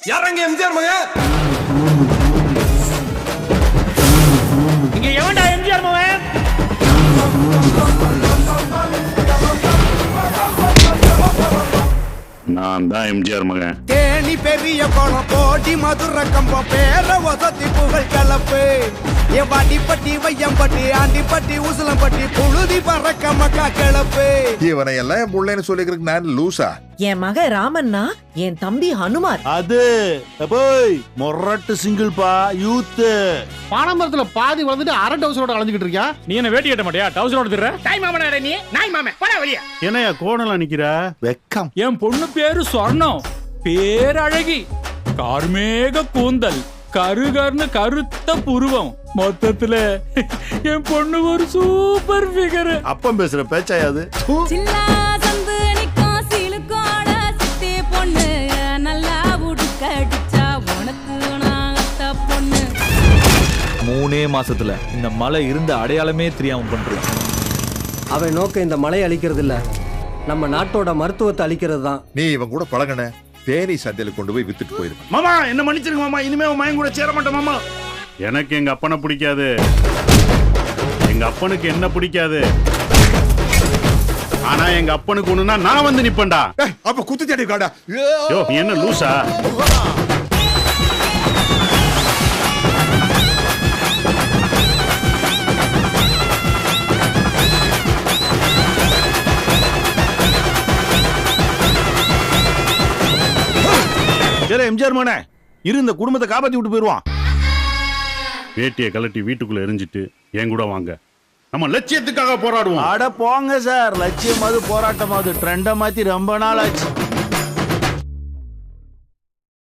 யாரங்க எம்ஜிஆர் மகன்? இங்க எவன்டா எம்ஜிஆர் மகன்? நான் தான் எம்ஜிஆர் மகன். தேனி பெரிய குளம் போடி மதுரை கம்பம் பேர வசதி புகழ் கலப்பு வாடிப்பட்டி வையம்பட்டி ஆண்டிப்பட்டி உசலம்பட்டி புழுதி பறக்க மக்கா கிளப்பு. இவனை எல்லாம் என் பிள்ளைன்னு சொல்லிக்கிறதுக்கு நான் லூசா? என் மக ராமன்னா என் தம்பி ஹனுமார். அது போய் மொரட்டு சிங்கிள் பா யூத். பானமரத்துல பாதி வந்துட்டு அரை டவுசரோட அலைஞ்சிட்டு இருக்கியா? நீ என்ன வேட்டி கட்ட மாட்டியா? டவுசரோட திர்ற தாய் மாமனாரே நீ. நாய் மாமே போடா வெளிய. என்னையா கோணலா நிக்கிற? வெக்கம். என் பொண்ணு பேரு சொர்ணம், பேரழகி, கார்மேக கூந்தல், கருகர்னு கருத்த புருவம், மொத்தத்துல என் பொண்ணு ஒரு சூப்பர் ஃபிகர். அப்பம் பேசுற பேச்சாயாது. மூணே மாசத்துல இந்த மலை இருந்த அடையாளமே தெரியாம பண்றான். அவன் நோக்கம் இந்த மலை அழிக்கிறது இல்ல, நம்ம நாட்டோட மருத்துவத்தை அழிக்கிறது தான். நீ இவன் கூட பழகன தேனி சந்தையில கொண்டு போய் வித்துட்டு போயிருக்க. மாமா என்ன மன்னிச்சிருங்க மாமா, இனிமே உன் மகன் கூட சேர மாட்டேன் மாமா. எனக்கு எங்க அப்பனை பிடிக்காது, எங்க அப்பனுக்கு என்ன பிடிக்காது. ஆனா எங்க அப்பனுக்கு ஒண்ணுனா நான் வந்து நிப்பேன்டா. அப்ப குத்து தேடி காடா. யோ நீ என்ன லூசா? எம்ஜிஆர் மகனே இரு, இந்த குடும்பத்தை காப்பாத்தி விட்டு போயிருவான். வேட்டியை கலட்டி வீட்டுக்குள்ள எரிஞ்சிட்டு என் கூட வாங்க, நம்ம லட்சியத்துக்காக போராடுவோம். அட போங்க சார், லட்சியமாவது போராட்டமாவது ட்ரெண்ட மாத்தி ரொம்ப நாள் ஆச்சு.